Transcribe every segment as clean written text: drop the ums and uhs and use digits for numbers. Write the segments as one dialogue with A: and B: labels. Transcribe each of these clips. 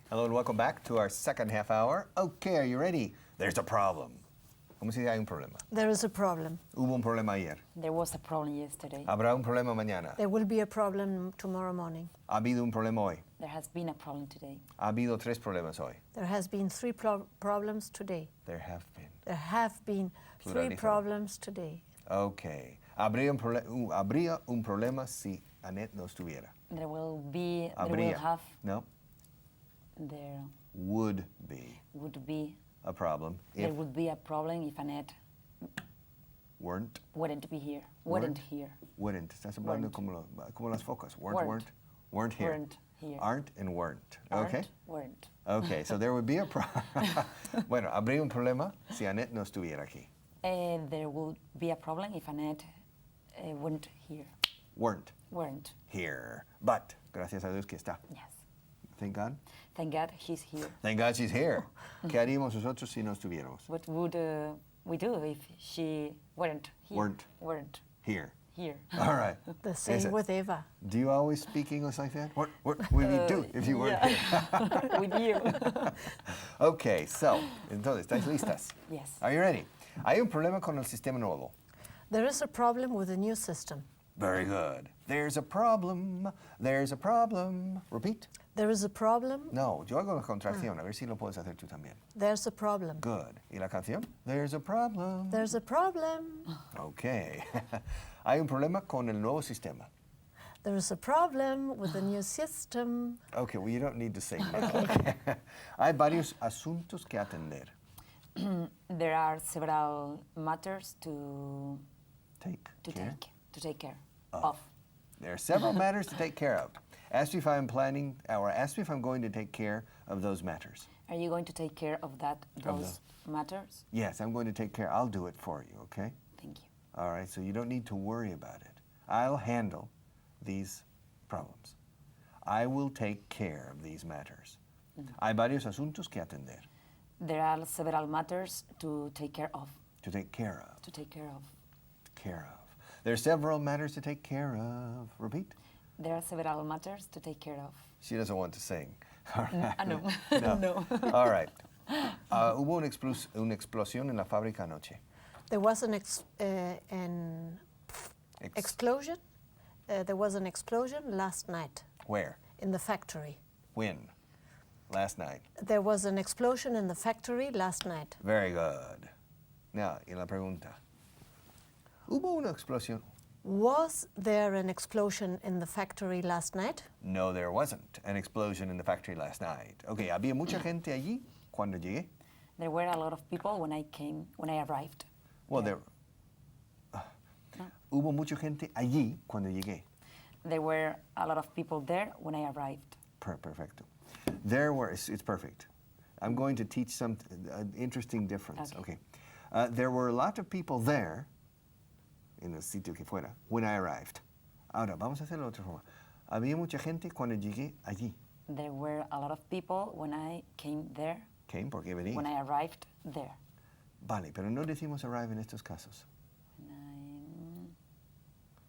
A: Hello and welcome back to our second half hour. Okay, are you ready? There's a problem. ¿Cómo se dice hay un problema?
B: There is a problem.
A: Hubo un problema ayer.
C: There was a problem yesterday.
A: Habrá un problema mañana.
B: There will be a problem tomorrow morning.
A: Ha habido un problema hoy.
C: There has been a problem today.
A: Ha habido 3 problemas hoy.
B: There has been three problems today.
A: There have been.
B: There have been three
A: Pluralizado.
B: problems today.
A: Okay. Habría un problema si Annette no estuviera.
C: There will be,
A: Habría. No.
C: there
A: Would be
C: would be,
A: a problem
C: there
A: if
C: would be a problem if Annette
A: weren't.
C: wouldn't be here.
A: Weren't?
C: Wouldn't here.
A: Wouldn't. Estás hablando
C: Weren't.
A: como las focas.
C: Weren't.
A: Weren't here.
C: Weren't here.
A: Aren't and weren't. Okay.
C: Aren't, weren't.
A: Okay, so there would be a problem. Bueno, habría un problema si Annette no estuviera aquí.
C: There would be a problem if Annette weren't here.
A: Weren't
C: Weren't.
A: here. But, gracias a Dios que está.
C: Yes.
A: Thank God.
C: Thank God he's here.
A: Thank God she's here. ¿Qué haríamos nosotros si no estuviéramos?
C: What would we do if she weren't here?
A: Weren't.
C: Weren't
A: Here.
C: here.
A: All right.
B: The
A: Is
B: same
A: it-
B: with Eva.
A: Do you always speak English like that? What would you do if you weren't here?
C: here? With you.
A: Okay, so, entonces, ¿estáis listas?
C: Yes.
A: Are you ready? Hay un problema con el sistema nuevo.
B: There is a problem with the new system.
A: Very good. There's a problem. There's a problem. Repeat.
B: There is a problem.
A: No, yo hago la contracción. A ver si lo puedes hacer tú también.
B: There's a problem.
A: Good. ¿Y la canción? There's a problem.
B: There's a problem.
A: Okay. Hay un problema con el nuevo sistema.
B: There is a problem with the new system.
A: Okay, well, you don't need to sing now. Okay. Hay varios asuntos que atender.
C: There are several matters to
A: Take care.
C: take care of.
A: There are several matters to take care of. Ask me if I'm planning, or ask me if I'm going to take care of those matters.
C: Are you going to take care of those matters?
A: Yes, I'm going to take care. I'll do it for you, okay?
C: Thank you.
A: All right, so you don't need to worry about it. I'll handle these problems. I will take care of these matters. Hay varios asuntos que atender,
C: There are several matters to take care of.
A: to take care of,
C: To take care of.
A: care of. There are several matters to take care of. Repeat.
C: There are several matters to take care of.
A: She doesn't want to sing. All right.
C: No.
A: No.
C: No.
A: All right. Hubo una explosión en la fábrica anoche.
B: There was an
A: Ex-
B: explosion. There was an explosion last night
A: Where?
B: in the factory.
A: When? Last night.
B: There was an explosion in the factory last night.
A: Very good. Now, y la pregunta. ¿Hubo una explosión?
B: Was there an explosion in the factory last night?
A: No, there wasn't an explosion in the factory last night. Okay, ¿había mucha gente allí cuando llegué?
C: There were a lot of people when I arrived.
A: Well, there... Hubo mucha gente allí cuando llegué.
C: There were a lot of people there when I arrived.
A: Perfecto. There were... It's perfect. I'm going to teach some interesting difference.
C: Okay.
A: There were a lot of people there, en el sitio que fuera, when I arrived. Ahora, vamos a hacerlo de otra forma. Había mucha gente cuando llegué allí.
C: There were a lot of people when I came there,
A: ¿Came? Porque vení.
C: when I arrived there.
A: Vale, pero no decimos arrive en estos casos.
C: When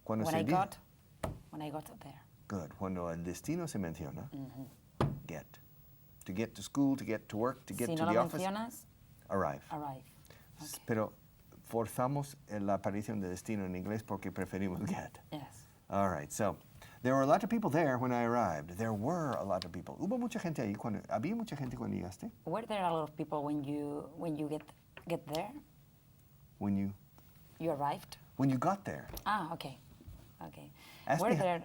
A: Cuando
C: I
A: se dice...
C: got there.
A: Good. Cuando el destino se menciona, get. To get to school, to get to work, to get
C: Si
A: to
C: no
A: the
C: lo
A: office,
C: mencionas,
A: arrive.
C: arrive. Okay.
A: Pero forzamos la aparición de destino en inglés porque preferimos get.
C: Yes.
A: All right, so there were a lot of people there when I arrived. There were a lot of people. Hubo mucha gente ahí cuando... ¿Había mucha gente cuando llegaste?
C: Were there a lot of people when you get there?
A: When you
C: arrived?
A: got there.
C: Ah, okay. Okay.
A: Ask
C: Were
A: me
C: there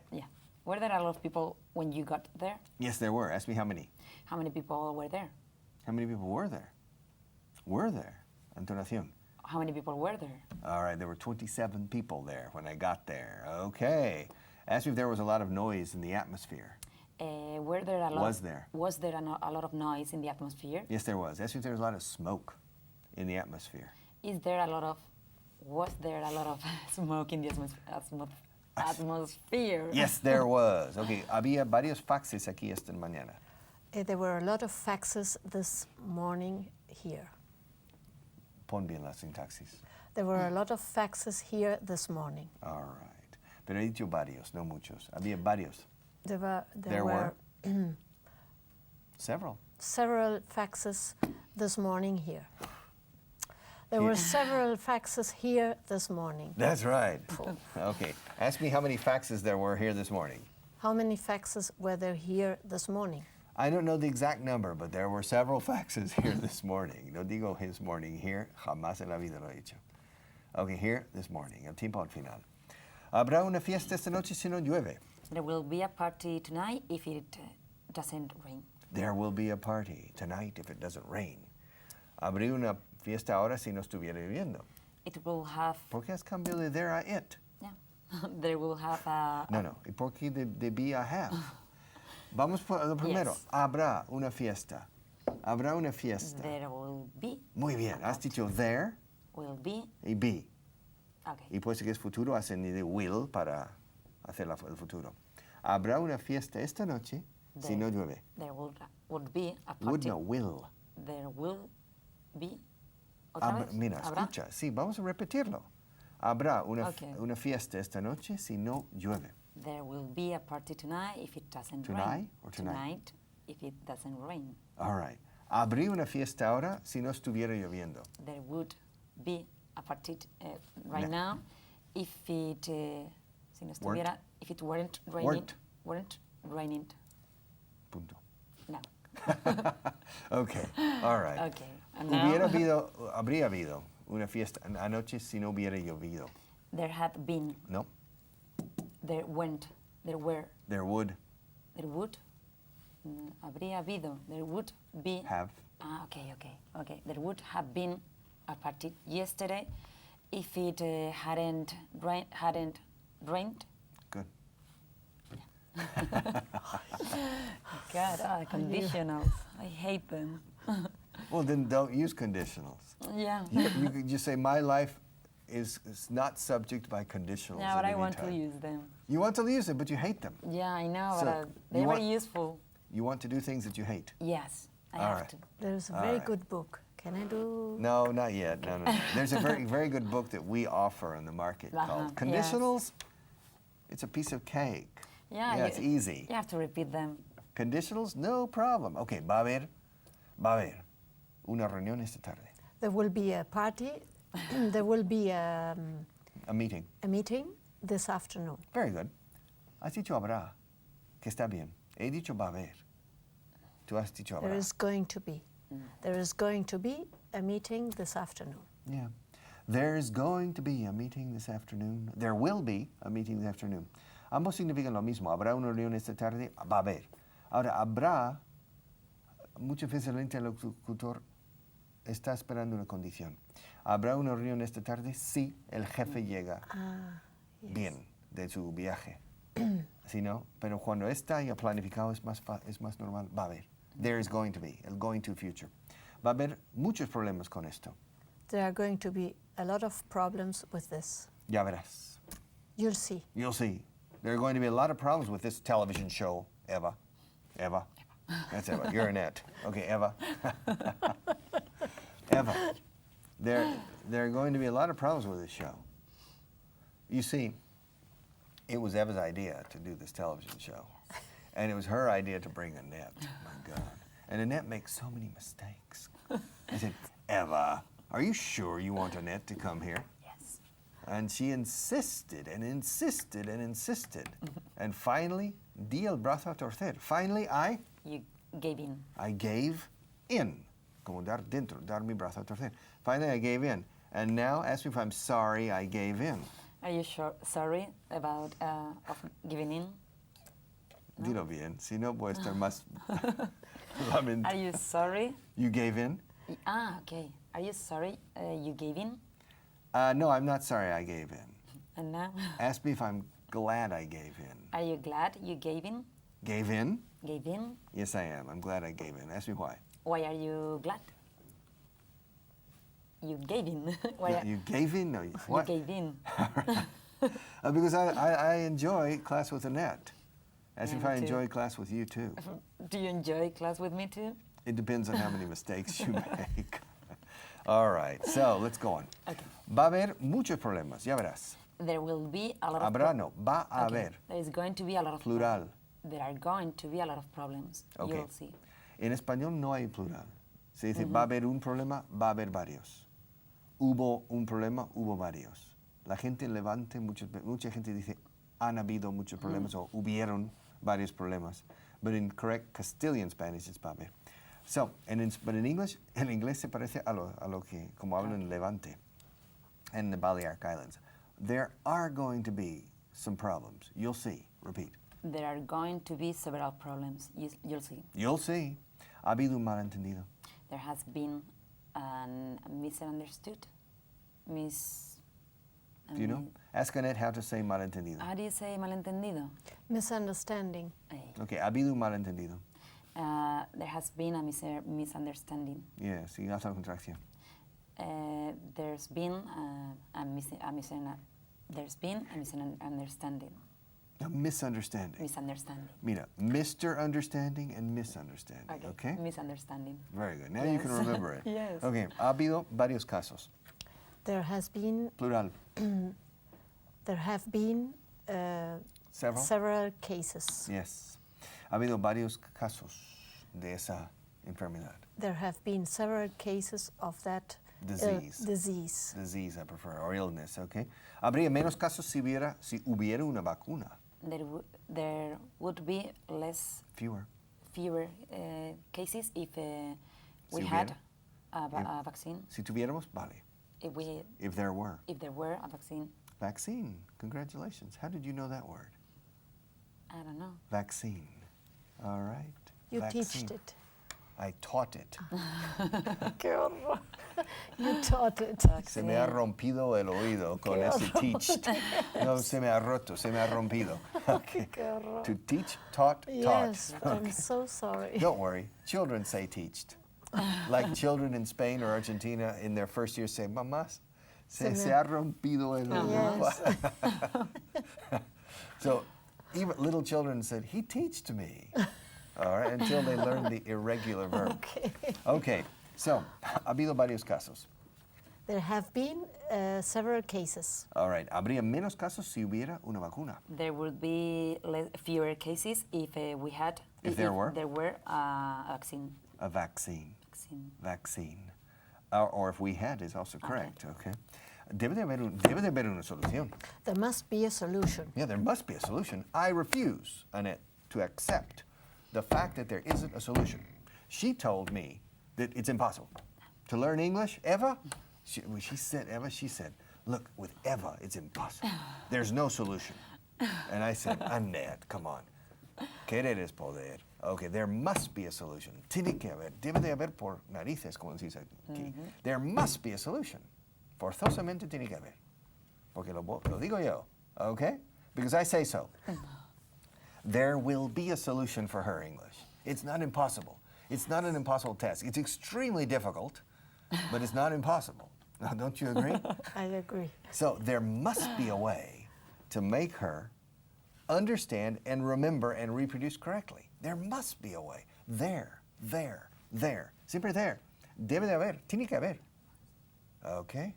C: were there a lot of people when you got there?
A: Yes, there were. Ask me how many.
C: How many people were there?
A: How many people were there? Were there? Entonación.
C: How many people were there?
A: All right, there were 27 people there when I got there. Okay. Ask me if there was a lot of noise in the atmosphere.
C: Were there a lot?
A: Was there?
C: Was there a lot of noise in the atmosphere?
A: Yes, there was. Ask me if there was a lot of smoke in the atmosphere.
C: Was there a lot of smoke in the atmosphere?
A: Yes, there was. Okay, había varios faxes aquí esta mañana.
B: There were a lot of faxes this morning here.
A: Pon bien la sintaxis.
B: There were a lot of faxes here this morning.
A: All right. Pero he dicho varios, no muchos. Había varios.
B: There
A: There
B: were
A: Several.
B: several faxes this morning here. There
A: Here.
B: were several faxes here this morning.
A: That's right. Okay. Ask me how many faxes there were here this morning.
B: How many faxes were there here this morning?
A: I don't know the exact number, but there were several faxes here this morning. No digo this morning here, jamás en la vida lo he dicho. Okay, here this morning, el tiempo al final. Habrá una fiesta esta noche si no llueve.
C: There will be a party tonight if it doesn't rain.
A: There will be a party tonight if it doesn't rain. Habría una fiesta ahora si no estuviera lloviendo.
C: It will have,
A: ¿Por qué has cambiado de there a it?
C: yeah, there will have a,
A: No, no. ¿Y por qué de be a have? Vamos por lo primero.
C: Yes.
A: Habrá una fiesta. Habrá una fiesta.
C: there will be,
A: Muy bien. Has dicho there
C: will be,
A: y be.
C: okay.
A: Y puesto que es futuro, hacen de will para hacer el futuro. Habrá una fiesta esta noche si no llueve.
C: There would be a party.
A: Would no, will.
C: There will be. ¿Otra vez?
A: Mira,
C: ¿Habrá?
A: escucha. Sí, vamos a repetirlo. Habrá
C: Okay.
A: una fiesta esta noche si no llueve.
C: There will be a party tonight if it doesn't
A: Tonight
C: rain.
A: or tonight?
C: If it doesn't rain.
A: All right. Habría una fiesta ahora si no estuviera lloviendo.
C: There would be a party right now if it si no estuviera, if it weren't raining. Weren't raining.
A: Punto.
C: No.
A: Okay. All right.
C: Okay. And now
A: Habría habido una fiesta anoche si no hubiera llovido.
C: there had been,
A: No.
C: there went, there were,
A: There would
C: there would, habría habido, there would be.
A: have.
C: Ah, okay. There would have been a party yesterday if it hadn't rained.
A: Good.
C: God, conditionals. I hate them.
A: Well, then don't use conditionals.
C: Yeah.
A: You could just say, my life is not subject by conditionals.
C: Yeah,
A: at
C: but I
A: any
C: want to
A: time."
C: use them.
A: You want to use them, but you hate them.
C: Yeah, I know,
A: So,
C: but
A: you
C: they're
A: want-
C: very useful.
A: You want to do things that you hate.
C: Yes, I
A: All
C: have
A: right.
C: to.
B: There's a
A: All
B: very
A: right.
B: good book. Can I do?
A: No, not yet. No. There's a very good book that we offer on the market called
C: Yes.
A: Conditionals. It's a piece of cake.
C: Yeah,
A: it's easy.
C: You have to repeat them.
A: Conditionals, no problem. Okay, va a haber una reunión esta tarde.
B: There will be a party. There will be
A: A meeting.
B: a meeting this afternoon.
A: Very good. Has dicho habrá, que está bien. He dicho va a haber. Tú has dicho
B: There
A: habrá.
B: is going to be. There is going to be a meeting this afternoon.
A: Yeah. There's going to be a meeting this afternoon. There will be a meeting this afternoon. Ambos significan lo mismo. Habrá una reunión esta tarde, va a haber. Ahora, habrá, muchas veces el interlocutor está esperando una condición. Habrá una reunión esta tarde si el jefe llega bien de su viaje. Si no, pero cuando está ya planificado es más normal, va a haber. There is going to be, el going to future. Va a haber muchos problemas con esto.
B: There are going to be a lot of problems with this.
A: Ya verás.
B: You'll see.
A: You'll see. There are going to be a lot of problems with this television show, Eva. Eva. That's Eva. You're Annette. Okay, Eva. Eva. There are going to be a lot of problems with this show. You see, it was Eva's idea to do this television show. And it was her idea to bring Annette. My God. And Annette makes so many mistakes. I said, Eva, are you sure you want Annette to come here?
C: Yes.
A: And she insisted and insisted and insisted. And finally, di el brazo a torcer. Finally,
C: You gave in.
A: I gave in. Como dar dentro, dar mi brazo a torcer. Finally, I gave in. And now, ask me if I'm sorry I gave in.
C: Are you sorry about of giving in?
A: Dilo bien, si no puede estar más lamentable.
C: Are you sorry?
A: You gave in?
C: Okay. Are you sorry you gave in?
A: No, I'm not sorry I gave in.
C: And now,
A: Ask me if I'm glad I gave in.
C: are you glad you gave in?
A: Gave in?
C: Gave in?
A: Yes, I am. I'm glad I gave in. Ask me why.
C: Why are you glad? You gave in. Why
A: You gave in? No,
C: you
A: what?
C: gave in?
A: Because I enjoy class with Annette. As
C: Yeah,
A: if
C: me
A: I
C: too.
A: enjoy class with you too.
C: Do you enjoy class with me too?
A: It depends on how many mistakes you make. All right, so let's go on.
C: Okay.
A: Va a haber muchos problemas, ya verás.
C: There will be a lot of
A: Habrá no, va a
C: Okay.
A: haber.
C: There is going to be a lot of
A: Plural.
C: There are going to be a lot of problems.
A: Okay.
C: You'll see.
A: En español no hay plural. Se dice va a haber un problema, va a haber varios. Hubo un problema, hubo varios. La gente en Levante, mucha gente dice han habido muchos problemas o hubieron varios problemas. But in correct Castilian Spanish, it's va a haber. So, but in English, en inglés se parece a lo que, como hablan en Levante and the Balearic Islands. There are going to be some problems. You'll see. Repeat.
C: There are going to be several problems. You'll see.
A: You'll see. Ha habido un malentendido.
C: There has been a misunderstood.
A: Do you know? Ask Annette how to say malentendido.
C: How do you say malentendido?
B: Misunderstanding.
A: Okay, ha habido un malentendido.
C: There has been a misunderstanding.
A: Yes, y haz la contracción.
C: There's been a misunderstanding.
A: A misunderstanding.
C: Misunderstanding.
A: Mira, Mr. Understanding and misunderstanding, okay?
C: Misunderstanding.
A: Very good. Now you can
C: Yes.
A: remember it.
C: Yes.
A: Okay, ha habido varios casos.
B: There has been,
A: Plural.
B: there have been
A: Several?
B: several cases.
A: Yes. Ha habido varios casos de esa enfermedad.
B: There have been several cases of that
A: Disease.
B: disease.
A: Disease, I prefer, or illness, okay? Habría menos casos si hubiera una vacuna.
C: There would be
A: Fewer.
C: fewer cases if we
A: Si
C: had
A: hubiera.
C: a vaccine.
A: Si tuviéramos, vale. If there were.
C: If there were a vaccine,
A: Vaccine. Congratulations. How did you know that word?
C: I don't know.
A: Vaccine. All right.
B: You
A: Vaccine.
B: teached it.
A: I taught it.
B: Qué horror. You taught it.
A: Se me ha rompido el oído con ese teached. No, se me ha roto, se me ha rompido. Okay.
B: Qué horror.
A: To teach, taught,
B: Yes,
A: taught.
B: I'm so sorry.
A: Don't worry. Children say teached. Like children in Spain or Argentina in their first year say, mamás, se ha rompido el oído.
B: Yes.
A: So even little children said, he teached me. All right, until they learn the irregular verb.
B: Okay.
A: Okay, so, ha habido varios casos.
B: There have been several cases.
A: All right, habría menos casos si hubiera una vacuna.
C: There would be fewer cases if we had.
A: If there were?
C: There were a vaccine.
A: A vaccine.
C: Vaccine.
A: Vaccine. Or if we had is also correct, okay? Debe de haber una solución.
B: There must be a solution.
A: Yeah, there must be a solution. I refuse, Annette, to accept the fact that there isn't a solution. She told me that it's impossible. To learn English, Eva, when she said, look, with Eva, it's impossible. There's no solution. And I said, Annette, come on. Querer es poder. Okay, there must be a solution. Tiene que haber, debe de haber por narices, como se dice aquí. There must be a solution. Forzosamente tiene que haber. Porque lo digo yo, okay? Because I say so. There will be a solution for her English. It's not impossible. It's not an impossible task. It's extremely difficult, but it's not impossible. Now, don't you agree?
B: I agree.
A: So there must be a way to make her understand and remember and reproduce correctly. There must be a way. There. Siempre there. Debe de haber. Tiene que haber. Okay?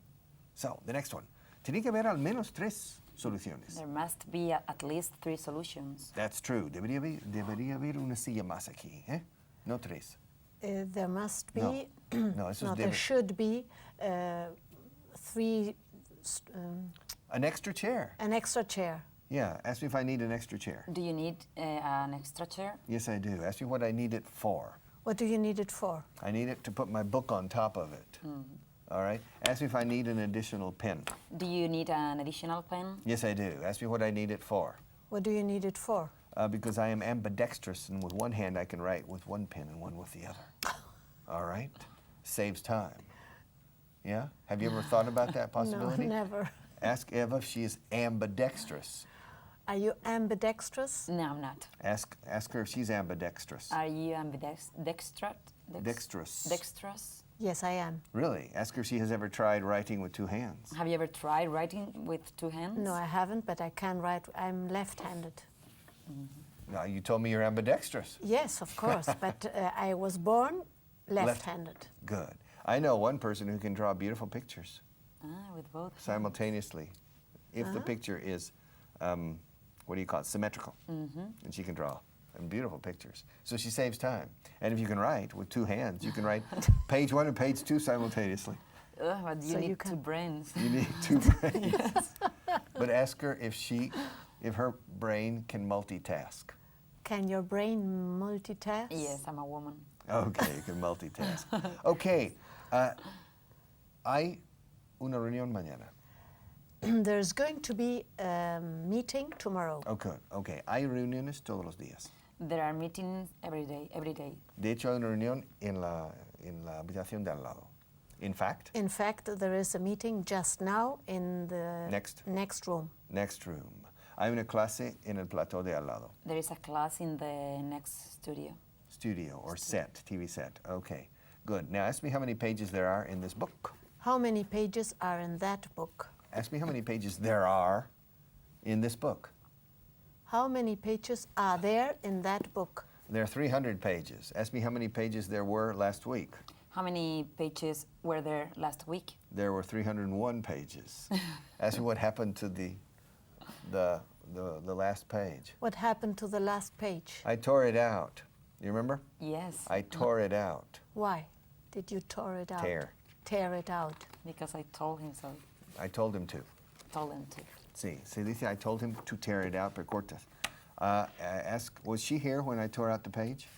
A: So, the next one. Tiene que haber al menos 3 soluciones.
C: There must be at least 3 solutions.
A: That's true. Debería haber una silla más aquí, ¿eh? No 3.
B: There must be.
A: No. No, eso es
B: there should be 3.
A: An extra chair.
B: An extra chair.
A: Yeah, ask me if I need an extra chair.
C: Do you need an extra chair?
A: Yes, I do. Ask me what I need it for.
B: What do you need it for?
A: I need it to put my book on top of it. All right? Ask me if I need an additional pen.
C: Do you need an additional pen?
A: Yes, I do. Ask me what I need it for.
B: What do you need it for?
A: Because I am ambidextrous, and with one hand I can write with one pen and one with the other. All right? Saves time. Yeah? Have you ever thought about that possibility?
B: No, never.
A: Ask Eva if she is ambidextrous.
B: Are you ambidextrous?
C: No, I'm not.
A: Ask her if she's ambidextrous.
C: Are you dextrous?
A: Dexterous.
B: Yes, I am.
A: Really? Ask her if she has ever tried writing with 2 hands.
C: Have you ever tried writing with 2 hands?
B: No, I haven't, but I can write. I'm left-handed.
A: No, you told me you're ambidextrous.
B: Yes, of course, but I was born left-handed.
A: Good. I know one person who can draw beautiful pictures
C: With both hands.
A: simultaneously. If the picture is, what do you call it, symmetrical. And she can draw and beautiful pictures. So she saves time. And if you can write with two hands, you can write page 1 and page 2 simultaneously.
C: But you
B: So
C: need
B: you
C: two
B: can-
C: brains.
A: You need two brains. But ask her if her brain can multitask.
B: Can your brain multitask?
C: Yes, I'm a woman.
A: Okay, you can multitask. Okay, hay una reunión mañana.
B: There's going to be a meeting tomorrow.
A: Okay, hay reuniones todos los días.
C: There are meetings every day.
A: De hecho, hay una reunión en la habitación de al lado. In fact,
B: In fact, there is a meeting just now in the
A: Next.
B: room.
A: next room. Hay una clase en el plató de al lado.
C: There is a class in the next studio.
A: Studio or set, TV set. Okay, good. Now ask me how many pages there are in this book.
B: How many pages are in that book?
A: Ask me how many pages there are in this book.
B: How many pages are there in that book?
A: There are 300 pages. Ask me how many pages there were last week.
C: How many pages were there last week?
A: There were 301 pages. Ask me what happened to the last page.
B: What happened to the last page?
A: I tore it out. You remember?
C: Yes.
A: I tore it out.
B: Why did you tear it out? Tear it out.
C: Because I told him so.
A: I told him to.
C: Told him to.
A: Sí, se dice I told him to tear it out, pero cortas. Was she here when I tore out the page?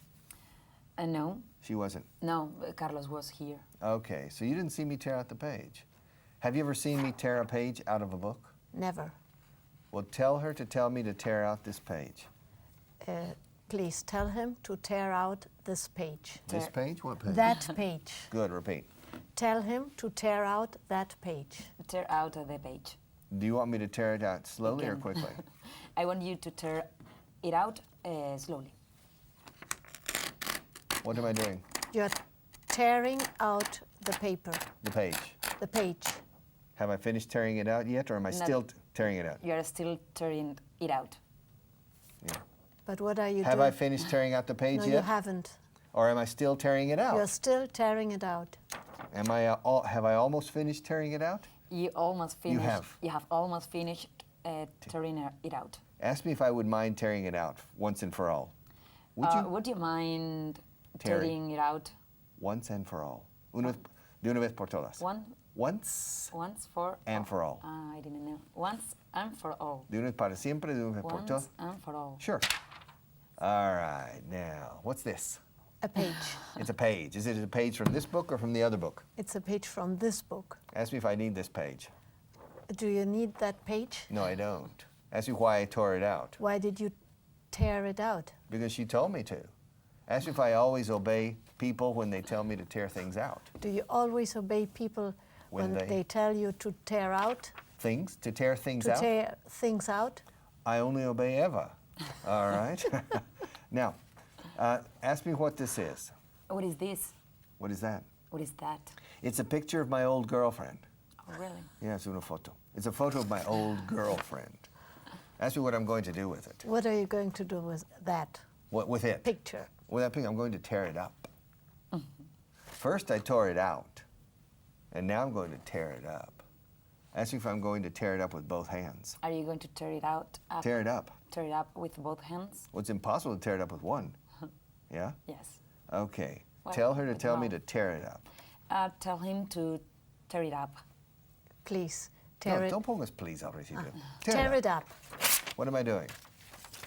C: No.
A: She wasn't.
C: No, Carlos was here.
A: Okay, so you didn't see me tear out the page. Have you ever seen me tear a page out of a book?
B: Never.
A: Well, tell her to tell me to tear out this page.
B: Please tell him to tear out this page.
A: This
C: Tear-
A: page? What page?
B: That page.
A: Good, repeat.
B: Tell him to tear out that page.
C: Tear out the page.
A: Do you want me to tear it out slowly or
C: Again.
A: quickly?
C: I want you to tear it out slowly.
A: What am I doing?
B: You're tearing out the paper,
A: The page.
B: the page.
A: Have I finished tearing it out yet, or am I
C: No.
A: still tearing it out?
C: You are still tearing it out.
A: Yeah.
B: But what are you
A: Have
B: doing?
A: I finished tearing out the page
B: No,
A: yet?
B: you haven't.
A: Or am I still tearing it out?
B: You're still tearing it out.
A: Am I? Have I almost finished tearing it out?
C: You almost finished.
A: have.
C: You have almost finished tearing it out.
A: Ask me if I would mind tearing it out once and for all. Would you?
C: mind
A: Tearing.
C: tearing it out
A: Once and for all. De una vez por todas. Once
C: once for
A: and for all.
C: I didn't know. Once and for all.
A: De una vez para siempre, de una vez por todas.
C: Once and for all.
A: Sure. All right, now, what's this?
B: A page.
A: It's a page. Is it a page from this book or from the other book?
B: It's a page from this book.
A: Ask me if I need this page.
B: Do you need that page?
A: No, I don't. Ask me why I tore it out.
B: Why did you tear it out?
A: Because she told me to. Ask me if I always obey people when they tell me to tear things out.
B: Do you always obey people
A: When
B: when
A: they-
B: they tell you to tear out,
A: Things? To tear things
B: to
A: out?
B: tear things out?
A: I only obey Eva. All right? Now, ask me what this is.
C: What is this?
A: What is that?
C: What is that?
A: It's a picture of my old girlfriend.
C: Oh, really?
A: Yeah, it's una foto. It's a photo of my old girlfriend. Ask me what I'm going to do with it.
B: What are you going to do with that
A: What with it?
B: picture?
A: With that picture, I'm going to tear it up. First, I tore it out, and now I'm going to tear it up. Ask me if I'm going to tear it up with both hands.
C: Are you going to tear it out?
A: Tear it up.
C: Tear it up with both hands?
A: Well, it's impossible to tear it up with one. Yeah?
C: Yes.
A: Okay.
C: Well,
A: Tell her to
C: with
A: tell me
C: both.
A: to tear it up.
C: Tell him to tear it up.
B: Please,
A: No,
B: tear it.
A: don't pongas please al principio.
B: Tear it up.
A: What am I doing?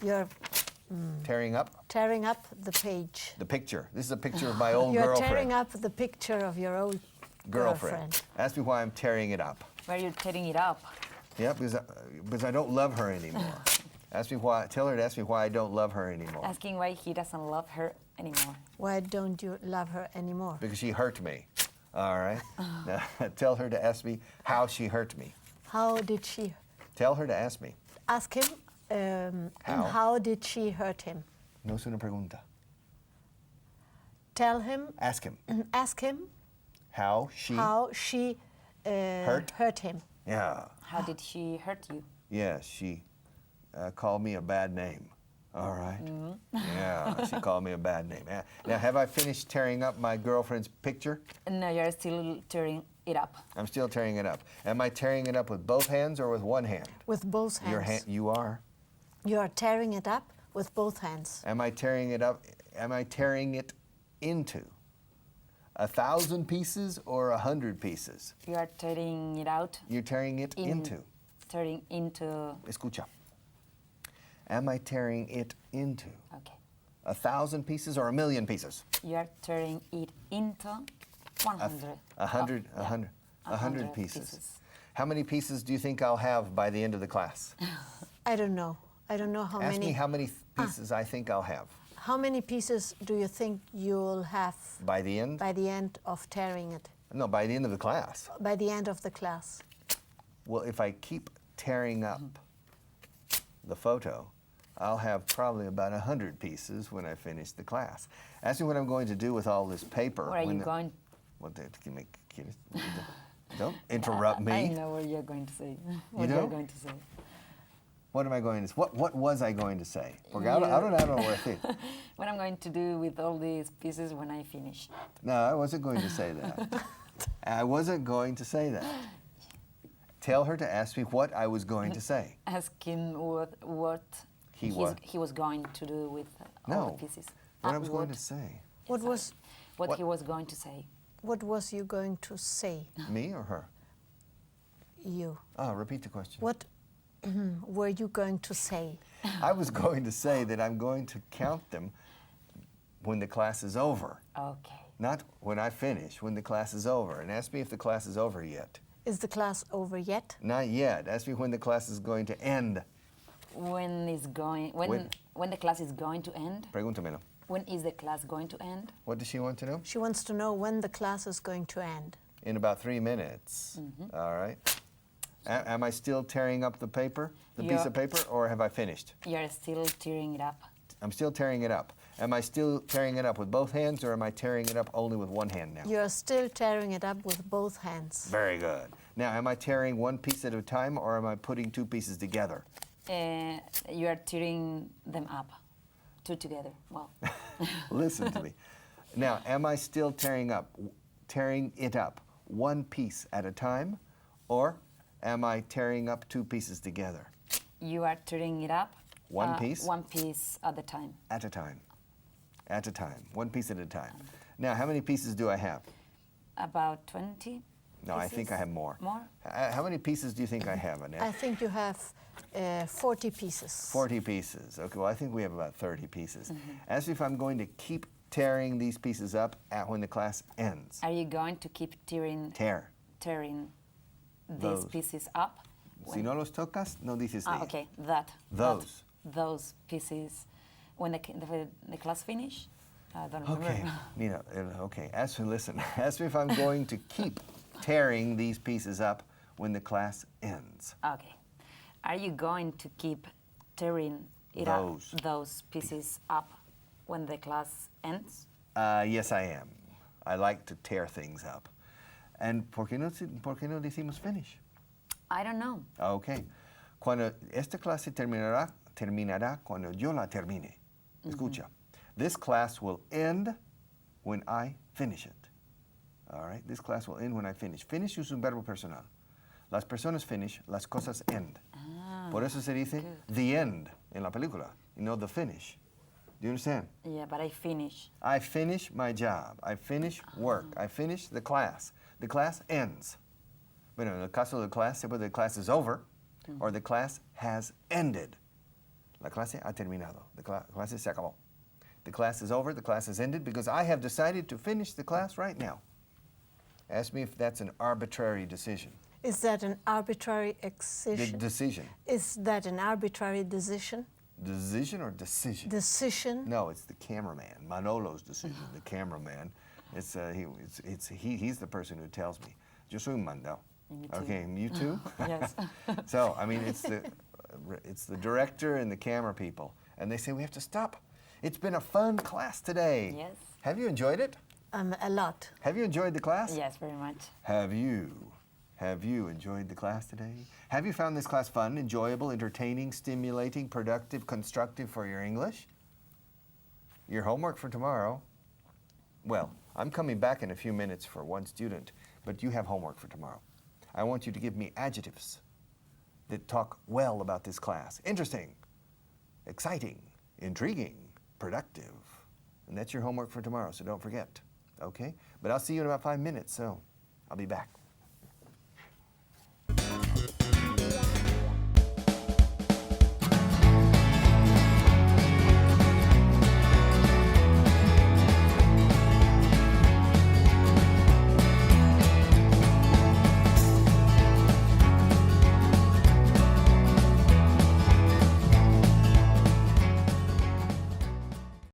B: You're
A: Tearing up
B: tearing up the page.
A: the picture. This is a picture of my old
B: You're
A: girlfriend.
B: tearing up the picture of your old girlfriend.
A: Ask me why I'm tearing it up.
C: Why are you tearing it up?
A: Yeah, because I don't love her anymore. Ask me why. Tell her to ask me why I don't love her anymore.
C: Asking why he doesn't love her anymore.
B: Why don't you love her anymore?
A: Because she hurt me. All right. Now, tell her to ask me how she hurt me.
B: How did she
A: Tell her to ask me.
B: ask him?
A: How?
B: How did she hurt him?
A: No es una pregunta.
B: Tell him.
A: Ask him
B: Ask him
A: how she.
B: how she hurt him.
A: Yeah.
C: How did she hurt you?
A: Yeah. She called me a bad name. All right. Yeah. She called me a bad name. Now, have I finished tearing up my girlfriend's picture?
C: No, you're still tearing it up.
A: I'm still tearing it up. Am I tearing it up with both hands or with one hand?
B: With both hands.
A: You are.
B: You are tearing it up with both hands.
A: Am I tearing it up? Am I tearing it into 1,000 pieces or 100 pieces?
C: You are tearing it out.
A: You're tearing it into.
C: Tearing into.
A: Escucha. Am I tearing it into
C: Okay.
A: 1,000 pieces or 1,000,000 pieces?
C: You are tearing it into 100.
A: 100 pieces. How many pieces do you think I'll have by the end of the class?
B: I don't know. I don't know how
A: Ask
B: many.
A: me how many pieces I think I'll have
B: How many pieces do you think you'll have
A: by the end.
B: by the end of tearing it?
A: No, by the end of the class.
B: By the end of the class?
A: Well, if I keep tearing up the photo, I'll have probably about 100 pieces when I finish the class. Ask me what I'm going to do with all this paper.
C: Where are
A: when
C: you
A: the-
C: going?
A: What don't interrupt me.
C: I know what you're going to say. What you're
A: know?
C: going to say.
A: What am I going to? What was I going to say? Porque ahora no voy a decir.
C: What I'm going to do with all these pieces when I finish.
A: No, I wasn't going to say that. I wasn't going to say that. Tell her to ask me what I was going to say.
C: Ask him what
A: He what?
C: he was going to do with all
A: No.
C: the pieces.
A: What I was going to say.
B: What was
C: What
A: What-
C: he was going to say.
B: what was you going to say?
A: Me or her?
B: You.
A: Repeat the question.
B: What were you going to say?
A: I was going to say that I'm going to count them when the class is over.
C: Okay.
A: Not when I finish, when the class is over. And ask me if the class is over yet.
B: Is the class over yet?
A: Not yet. Ask me when the class is going to end.
C: When the class is going to end?
A: Pregúntamelo.
C: When is the class going to end?
A: What does she want to know?
B: She wants to know when the class is going to end.
A: In about 3 minutes. All right. Am I still tearing up the paper, the piece
C: Yeah.
A: of paper, or have I finished?
C: You're still tearing it up.
A: I'm still tearing it up. Am I still tearing it up with both hands, or am I tearing it up only with one hand now?
B: You're still tearing it up with both hands.
A: Very good. Now, am I tearing one piece at a time, or am I putting two pieces together?
C: You are tearing them up, two together. Well,
A: Listen to me. Now, am I still tearing it up one piece at a time, or am I tearing up two pieces together?
C: you are tearing it up.
A: One piece?
C: One piece at a time.
A: At a time. At a time. One piece at a time. Now, how many pieces do I have?
C: About 20.
A: No, I think I
C: pieces?
A: have more.
C: More?
A: How many pieces do you think I have, Annette?
B: I think you have 40 pieces.
A: 40 pieces. Okay, well, I think we have about 30 pieces. Ask me if I'm going to keep tearing these pieces up when the class ends.
C: Are you going to keep tearing these
A: Those.
C: pieces up?
A: Si no los tocas, no dices nada.
C: Okay, those pieces when the class finish. I don't
A: Okay,
C: remember.
A: okay. Listen. Ask me if I'm going to keep tearing these pieces up when the class ends.
C: Okay. Are you going to keep tearing those pieces up when the class ends?
A: Yes, I am. I like to tear things up. And ¿por qué no decimos finish?
C: I don't know.
A: Okay. Cuando esta clase terminará cuando yo la termine. Escucha. This class will end when I finish it. All right? This class will end when I finish. Finish es un verbo personal. Las personas finish, las cosas end. Por eso se dice the end en la película, y no the finish. Do you understand?
C: Yeah, but I finish.
A: I finish my job. I finish work. I finish the class. The class ends. Bueno, en el caso de la clase, the class is over, or the class has ended. La clase ha terminado. The clase se acabó. The class is over, the class has ended, because I have decided to finish the class right now. Ask me if that's an arbitrary decision.
B: Is that an arbitrary decision?
A: Decision.
B: Is that an arbitrary decision?
A: Decision or decision?
B: Decision?
A: No, it's the cameraman. Manolo's decision, the cameraman. It's he's the person who tells me. Yo soy un mandado.
C: Me too.
A: Okay, you too?
C: Yes.
A: So, I mean, it's the director and the camera people. And they say, we have to stop. It's been a fun class today.
C: Yes.
A: Have you enjoyed it?
B: A lot.
A: Have you enjoyed the class?
C: Yes, very much.
A: Have you enjoyed the class today? Have you found this class fun, enjoyable, entertaining, stimulating, productive, constructive for your English? Your homework for tomorrow? Well, I'm coming back in a few minutes for one student, but you have homework for tomorrow. I want you to give me adjectives that talk well about this class. Interesting, exciting, intriguing, productive. And that's your homework for tomorrow, so don't forget. Okay? But I'll see you in about 5 minutes, so I'll be back.